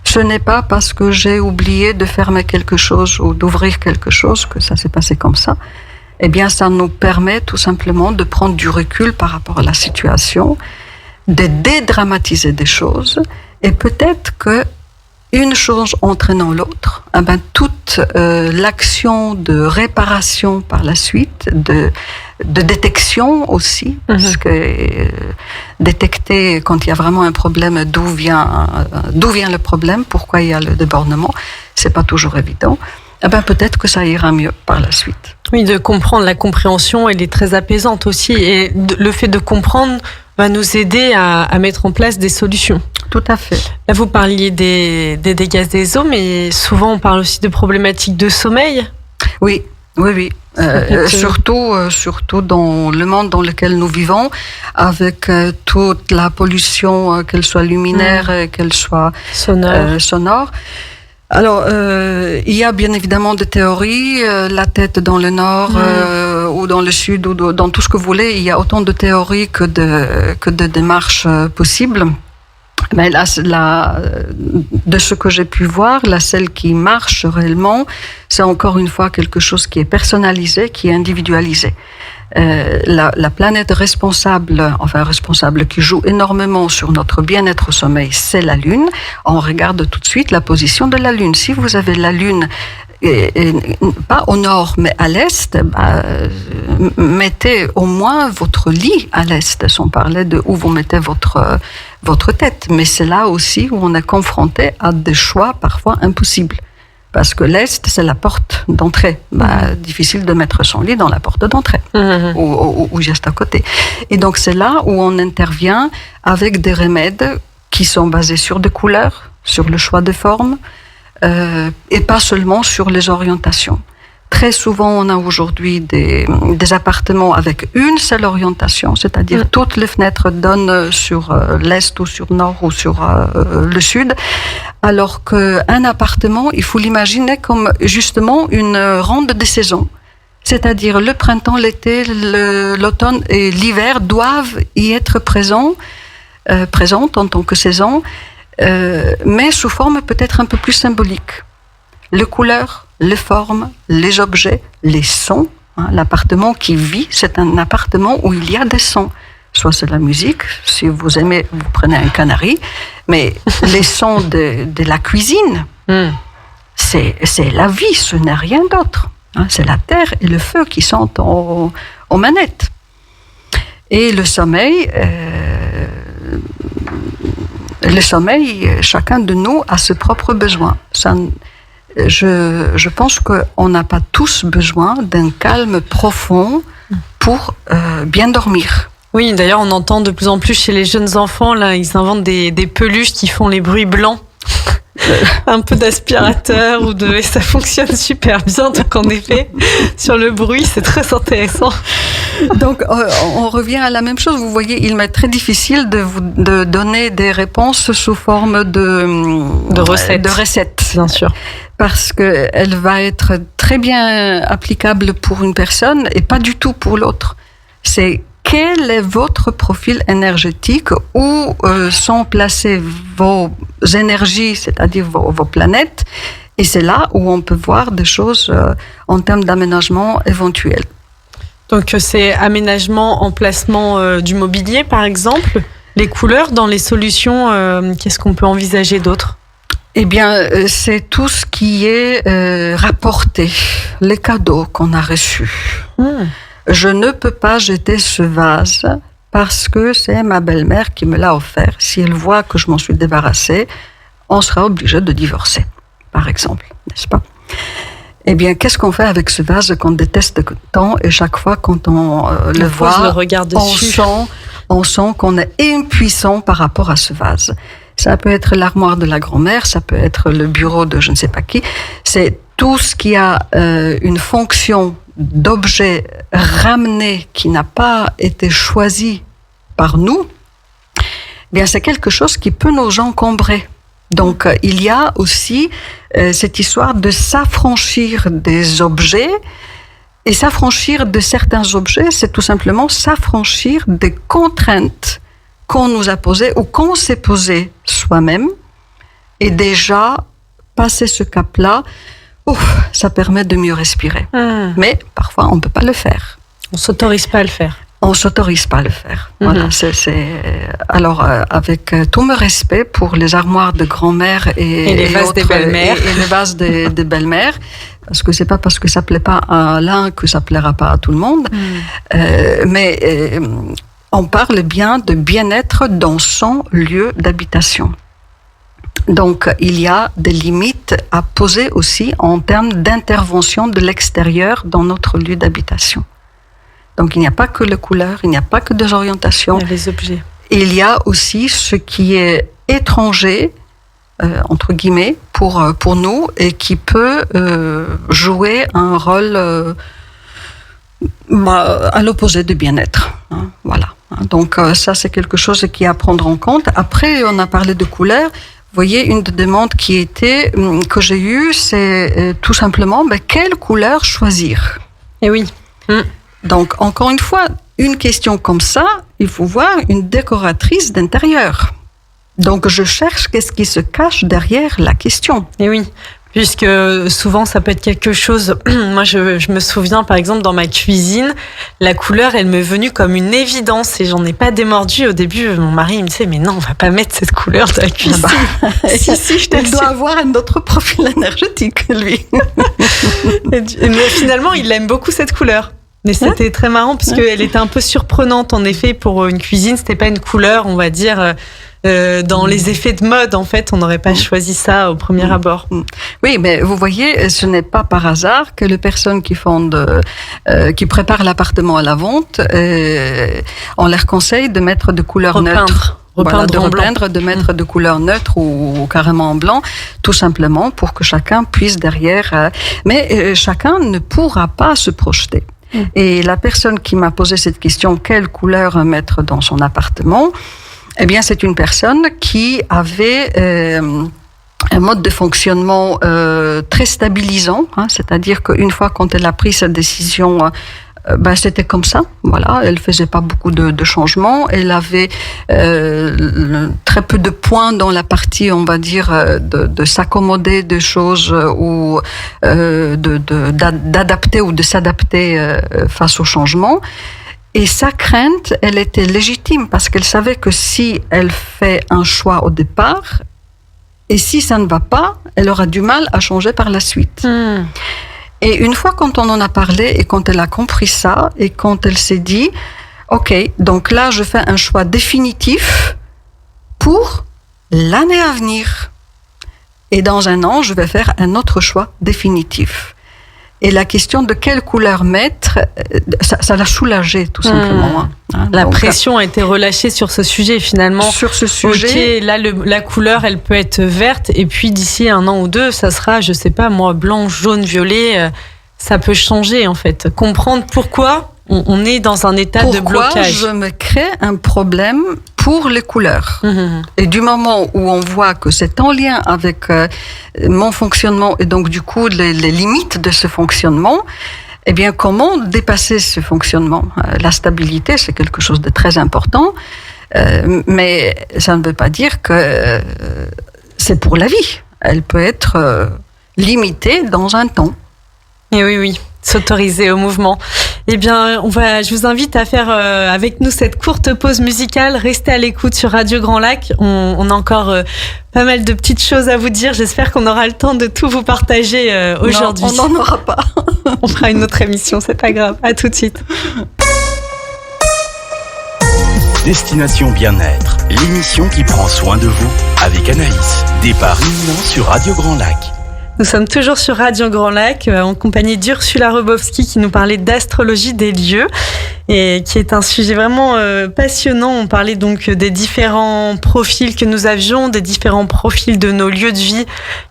ce n'est pas parce que j'ai oublié de fermer quelque chose ou d'ouvrir quelque chose que ça s'est passé comme ça. Eh bien, ça nous permet tout simplement de prendre du recul par rapport à la situation, de dédramatiser des choses, et peut-être que une chose entraînant l'autre, toute l'action de réparation par la suite, de détection aussi, parce que détecter quand il y a vraiment un problème, d'où vient le problème, pourquoi il y a le débordement, c'est pas toujours évident. Peut-être que ça ira mieux par la suite. Oui, de comprendre, la compréhension, elle est très apaisante aussi, et le fait de comprendre va nous aider à mettre en place des solutions. Tout à fait. Là, vous parliez des dégâts des eaux, mais souvent on parle aussi de problématiques de sommeil. Oui. Surtout dans le monde dans lequel nous vivons, avec toute la pollution, qu'elle soit luminaire, qu'elle soit sonore. Alors, il y a bien évidemment des théories, la tête dans le nord ou dans le sud ou dans tout ce que vous voulez. Il y a autant de théories que de démarches possibles. Mais là, de ce que j'ai pu voir, celle qui marche réellement, c'est encore une fois quelque chose qui est personnalisé, qui est individualisé. La planète responsable qui joue énormément sur notre bien-être au sommeil, c'est la Lune. On regarde tout de suite la position de la Lune. Si vous avez la Lune pas au nord, mais à l'est, mettez au moins votre lit à l'est, sans parler de où vous mettez votre tête. Mais c'est là aussi où on est confronté à des choix parfois impossibles. Parce que l'est, c'est la porte d'entrée. Difficile de mettre son lit dans la porte d'entrée, ou juste à côté. Et donc c'est là où on intervient avec des remèdes qui sont basés sur des couleurs, sur le choix des formes, et pas seulement sur les orientations. Très souvent, on a aujourd'hui des appartements avec une seule orientation, c'est-à-dire toutes les fenêtres donnent sur l'est ou sur le nord ou sur le sud, alors qu'un appartement, il faut l'imaginer comme justement une ronde des saisons. C'est-à-dire le printemps, l'été, l'automne et l'hiver doivent y être présentes en tant que saison, mais sous forme peut-être un peu plus symbolique. Les couleurs, les formes, les objets, les sons. L'appartement qui vit, c'est un appartement où il y a des sons. Soit c'est la musique, si vous aimez, vous prenez un canari, mais les sons de la cuisine, c'est la vie, ce n'est rien d'autre. C'est la terre et le feu qui sont aux manettes. Et le sommeil, chacun de nous a ses propres besoins. Je pense qu'on n'a pas tous besoin d'un calme profond pour bien dormir. Oui, d'ailleurs, on entend de plus en plus chez les jeunes enfants, là, ils inventent des peluches qui font les bruits blancs. Un peu d'aspirateur et ça fonctionne super bien. Donc en effet, sur le bruit, c'est très intéressant. Donc on revient à la même chose. Vous voyez, il m'est très difficile de donner des réponses sous forme de recettes. Bien sûr. Parce que elle va être très bien applicable pour une personne et pas du tout pour l'autre. C'est quel est votre profil énergétique, où sont placées vos énergies, c'est-à-dire vos planètes, et c'est là où on peut voir des choses en termes d'aménagement éventuel. Donc c'est aménagement, emplacement du mobilier par exemple, les couleurs dans les solutions, qu'est-ce qu'on peut envisager d'autre ? Eh bien, c'est tout ce qui est rapporté, les cadeaux qu'on a reçus. Je ne peux pas jeter ce vase parce que c'est ma belle-mère qui me l'a offert. Si elle voit que je m'en suis débarrassée, on sera obligé de divorcer, par exemple, n'est-ce pas ? Eh bien, qu'est-ce qu'on fait avec ce vase qu'on déteste tant, et chaque fois quand on le voit, on sent qu'on est impuissant par rapport à ce vase. Ça peut être l'armoire de la grand-mère, ça peut être le bureau de je ne sais pas qui. C'est tout ce qui a une fonction d'objet ramené qui n'a pas été choisi par nous. Eh bien, c'est quelque chose qui peut nous encombrer. Donc, il y a aussi cette histoire de s'affranchir des objets. Et s'affranchir de certains objets, c'est tout simplement s'affranchir des contraintes qu'on nous a posées ou qu'on s'est posées soi-même. Et déjà, passer ce cap-là, ça permet de mieux respirer. Mais parfois, on ne peut pas le faire. On ne s'autorise pas à le faire. On ne s'autorise pas à le faire. Voilà, Alors, avec tout mon respect pour les armoires de grand-mère et les vases des belles-mères. Et les vases des belles-mères, parce que ce n'est pas parce que ça ne plaît pas à l'un que ça ne plaira pas à tout le monde. Mais on parle bien de bien-être dans son lieu d'habitation. Donc, il y a des limites à poser aussi en termes d'intervention de l'extérieur dans notre lieu d'habitation. Donc, il n'y a pas que les couleurs, il n'y a pas que des orientations. Il y a les objets. Il y a aussi ce qui est étranger, entre guillemets, pour nous, et qui peut jouer un rôle à l'opposé du bien-être. Voilà. Donc, ça, c'est quelque chose qui est à prendre en compte. Après, on a parlé de couleurs. Vous voyez, une des demandes que j'ai eue, c'est tout simplement quelle couleur choisir. Eh oui. Donc, encore une fois, une question comme ça, il faut voir une décoratrice d'intérieur. Donc, je cherche qu'est-ce qui se cache derrière la question. Eh oui. Puisque souvent, ça peut être quelque chose... Moi, je me souviens, par exemple, dans ma cuisine, la couleur, elle m'est venue comme une évidence et j'en ai pas démordu. Au début, mon mari, il me disait, mais non, on va pas mettre cette couleur dans la cuisine. Si, je te dois avoir un autre profil énergétique, lui. Mais finalement, il aime beaucoup cette couleur. Mais c'était très marrant parce qu'elle était un peu surprenante, en effet, pour une cuisine. C'était pas une couleur, on va dire... dans les effets de mode, en fait, on n'aurait pas choisi ça au premier abord. Oui, mais vous voyez, ce n'est pas par hasard que les personnes qui préparent l'appartement à la vente, on leur conseille de mettre de couleurs neutres. De mettre de couleurs neutres ou carrément en blanc, tout simplement pour que chacun puisse derrière... mais chacun ne pourra pas se projeter. Et la personne qui m'a posé cette question, quelle couleur mettre dans son appartement ? Eh bien, c'est une personne qui avait un mode de fonctionnement très stabilisant, c'est-à-dire qu'une fois quand elle a pris sa décision, c'était comme ça. Voilà, elle faisait pas beaucoup de changements. Elle avait très peu de points dans la partie, on va dire, de s'accommoder des choses ou d'adapter ou de s'adapter face au changement. Et sa crainte, elle était légitime parce qu'elle savait que si elle fait un choix au départ, et si ça ne va pas, elle aura du mal à changer par la suite. Et une fois quand on en a parlé et quand elle a compris ça, et quand elle s'est dit, ok, donc là je fais un choix définitif pour l'année à venir. Et dans un an, je vais faire un autre choix définitif. Et la question de quelle couleur mettre, ça l'a soulagé tout simplement. La pression a été relâchée sur ce sujet finalement. Sur ce sujet. Ok, là la couleur elle peut être verte et puis d'ici 1 an ou 2 ça sera, je sais pas moi, blanc, jaune, violet. Ça peut changer en fait. Comprendre pourquoi on est dans un état de blocage. Pourquoi je me crée un problème pour les couleurs. Et du moment où on voit que c'est en lien avec mon fonctionnement et donc du coup les limites de ce fonctionnement, eh bien comment dépasser ce fonctionnement ? La stabilité, c'est quelque chose de très important, mais ça ne veut pas dire que c'est pour la vie. Elle peut être limitée dans un temps. Et oui, s'autoriser au mouvement. Eh bien, je vous invite à faire avec nous cette courte pause musicale. Restez à l'écoute sur Radio Grand Lac. On a encore pas mal de petites choses à vous dire. J'espère qu'on aura le temps de tout vous partager aujourd'hui. Non, on n'en aura pas. On fera une autre émission, c'est pas grave. À tout de suite. Destination Bien-être, l'émission qui prend soin de vous avec Anaïs. Départ imminent sur Radio Grand Lac. Nous sommes toujours sur Radio Grand Lac en compagnie d'Ursula Robowski qui nous parlait d'astrologie des lieux et qui est un sujet vraiment passionnant. On parlait donc des différents profils que nous avions, des différents profils de nos lieux de vie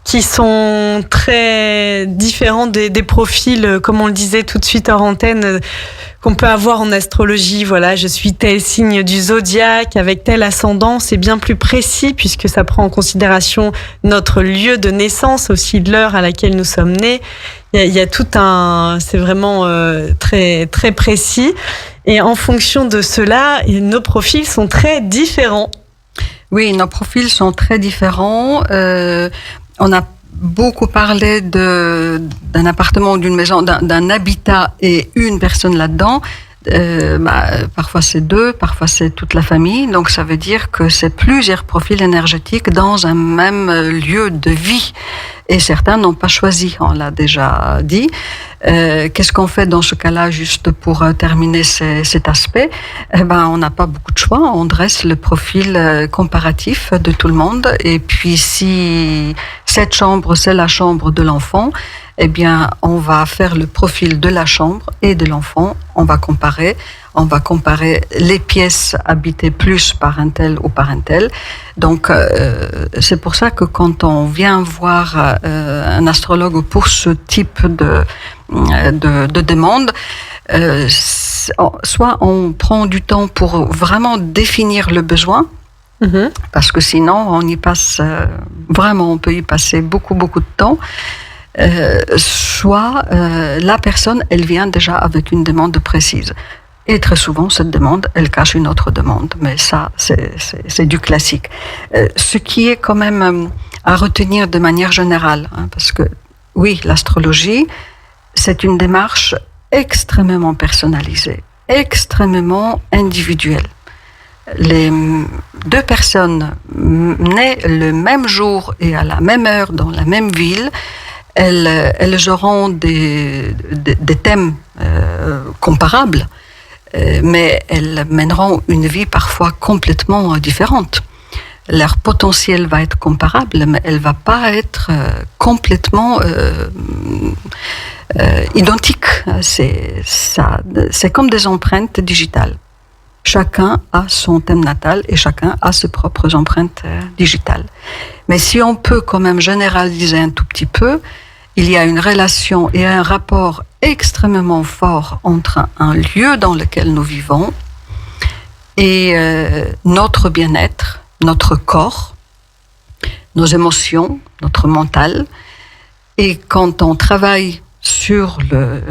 qui sont très différents des profils, comme on le disait tout de suite hors antenne, qu'on peut avoir en astrologie. Voilà, je suis tel signe du zodiaque avec tel ascendant. C'est bien plus précis puisque ça prend en considération notre lieu de naissance, aussi l'heure à laquelle nous sommes nés. Il y a tout c'est vraiment très très précis. Et en fonction de cela, nos profils sont très différents. Oui, nos profils sont très différents. On a beaucoup parlé d'un appartement ou d'une maison, d'un habitat et une personne là-dedans. Parfois c'est 2, parfois c'est toute la famille. Donc ça veut dire que c'est plusieurs profils énergétiques dans un même lieu de vie. Et certains n'ont pas choisi, on l'a déjà dit. Qu'est-ce qu'on fait dans ce cas-là, juste pour terminer cet aspect ? On n'a pas beaucoup de choix. On dresse le profil comparatif de tout le monde. Et puis, si cette chambre, c'est la chambre de l'enfant, eh bien, on va faire le profil de la chambre et de l'enfant. On va comparer les pièces habitées plus par un tel ou par un tel. Donc, c'est pour ça que quand on vient voir un astrologue pour ce type de demande, soit on prend du temps pour vraiment définir le besoin, parce que sinon on y passe vraiment, on peut y passer beaucoup de temps. Soit la personne, elle vient déjà avec une demande précise. Et très souvent, cette demande, elle cache une autre demande. Mais ça, c'est du classique. Ce qui est quand même à retenir de manière générale, parce que oui, l'astrologie, c'est une démarche extrêmement personnalisée, extrêmement individuelle. Les 2 personnes nées le même jour et à la même heure dans la même ville, elles auront des thèmes comparables, mais elles mèneront une vie parfois complètement différente. Leur potentiel va être comparable, mais elle ne va pas être complètement identique. C'est comme des empreintes digitales. Chacun a son thème natal et chacun a ses propres empreintes digitales. Mais si on peut quand même généraliser un tout petit peu, il y a une relation et un rapport extrêmement fort entre un lieu dans lequel nous vivons et notre bien-être, notre corps, nos émotions, notre mental. Et quand on travaille sur le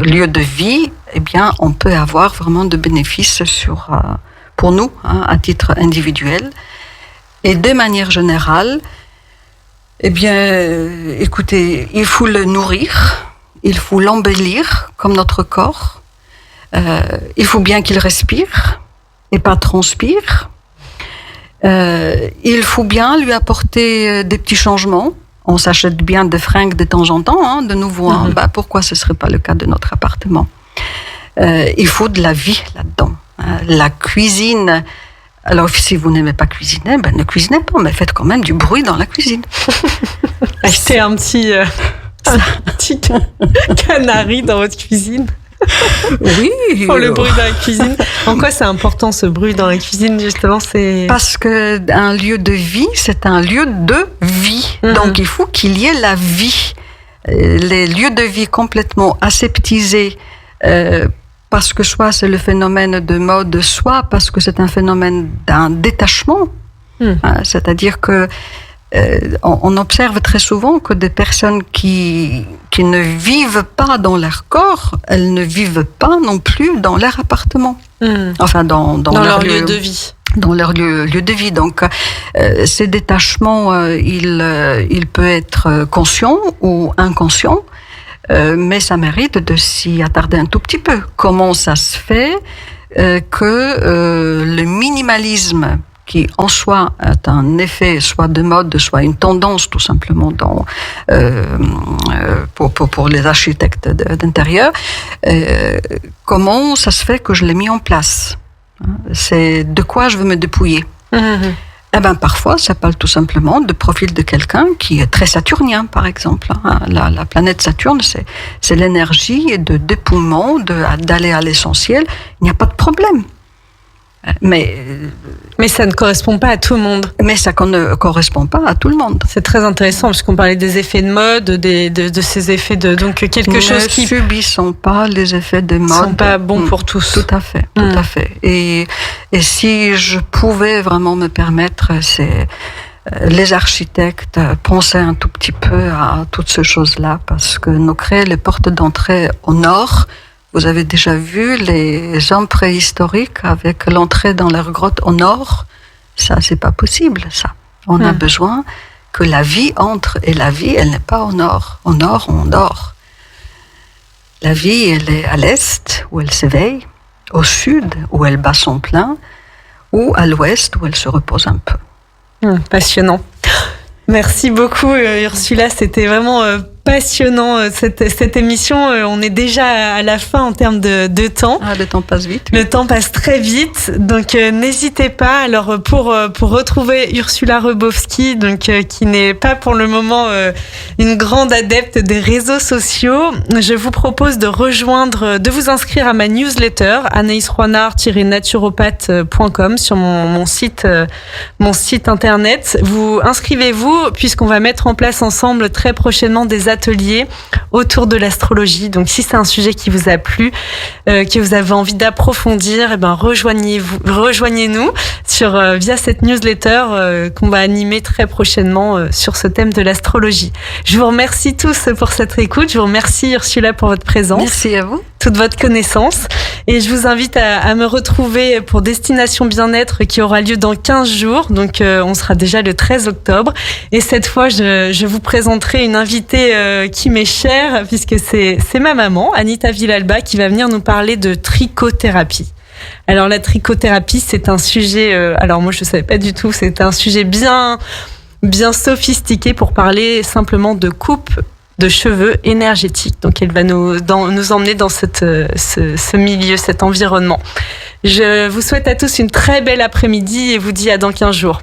lieu de vie, eh bien, on peut avoir vraiment de bénéfices pour nous, à titre individuel. Et de manière générale, eh bien, écoutez, il faut le nourrir, il faut l'embellir comme notre corps. Il faut bien qu'il respire et pas transpire. Il faut bien lui apporter des petits changements. On s'achète bien des fringues de temps en temps, de nouveau. Pourquoi ce ne serait pas le cas de notre appartement ? Il faut de la vie là-dedans. La cuisine. Alors, si vous n'aimez pas cuisiner, ne cuisinez pas, mais faites quand même du bruit dans la cuisine. Achetez un petit Un petit canari dans votre cuisine. Oui. Pour le bruit dans la cuisine. En quoi c'est important ce bruit dans la cuisine justement Parce qu'un lieu de vie, c'est un lieu de vie. Donc il faut qu'il y ait la vie. Les lieux de vie complètement aseptisés, parce que soit c'est le phénomène de mode, soit parce que c'est un phénomène d'un détachement. C'est-à-dire que on observe très souvent que des personnes qui ne vivent pas dans leur corps, elles ne vivent pas non plus dans leur appartement. Enfin, dans leur lieu de vie. Dans leur lieu de vie. Donc, ces détachements, il peut être conscient ou inconscient, mais ça mérite de s'y attarder un tout petit peu. Comment ça se fait que le minimalisme, qui en soi est un effet soit de mode, soit une tendance tout simplement pour les architectes d'intérieur, comment ça se fait que je l'ai mis en place? C'est de quoi je veux me dépouiller. Eh ben, parfois, ça parle tout simplement de profil de quelqu'un qui est très saturnien, par exemple. La planète Saturne, c'est l'énergie de dépouillement, d'aller à l'essentiel. Il n'y a pas de problème. Mais ça ne correspond pas à tout le monde. Mais ça ne correspond pas à tout le monde. C'est très intéressant parce qu'on parlait des effets de mode, de ces effets de donc quelque chose qui ne subissons pas les effets de mode. Sont pas bons pour tous. Tout à fait, tout à fait. Et si je pouvais vraiment me permettre, c'est les architectes penser un tout petit peu à toutes ces choses-là, parce que nous créer les portes d'entrée au nord. Vous avez déjà vu les hommes préhistoriques avec l'entrée dans leur grotte au nord? Ça, c'est pas possible, ça. On a besoin que la vie entre, et la vie, elle n'est pas au nord. Au nord, on dort. La vie, elle est à l'est, où elle s'éveille, au sud, où elle bat son plein, ou à l'ouest, où elle se repose un peu. Passionnant. Merci beaucoup, Ursula. C'était vraiment passionnant cette émission. On est déjà à la fin en termes de temps. Le temps passe vite. Oui. Le temps passe très vite. Donc n'hésitez pas. Alors pour retrouver Ursula Rebowski, donc qui n'est pas pour le moment une grande adepte des réseaux sociaux, je vous propose de vous inscrire à ma newsletter anaïsroinard-naturopathe.com sur mon site internet. Vous inscrivez-vous puisqu'on va mettre en place ensemble très prochainement des ateliers autour de l'astrologie. Donc si c'est un sujet qui vous a plu, que vous avez envie d'approfondir, rejoignez-nous via cette newsletter qu'on va animer très prochainement sur ce thème de l'astrologie. Je vous remercie tous pour cette écoute. Je vous remercie Ursula pour votre présence. Merci à vous. Toute votre connaissance. Et je vous invite à me retrouver pour Destination Bien-être qui aura lieu dans 15 jours. Donc, on sera déjà le 13 octobre. Et cette fois, je vous présenterai une invitée qui m'est chère puisque c'est ma maman, Anita Villalba, qui va venir nous parler de trichothérapie. Alors, la trichothérapie, c'est un sujet... alors, moi, je ne savais pas du tout. C'est un sujet bien sophistiqué pour parler simplement de coupe de cheveux énergétiques. Donc, elle va nous emmener dans ce milieu, cet environnement. Je vous souhaite à tous une très belle après-midi et vous dis à dans 15 jours.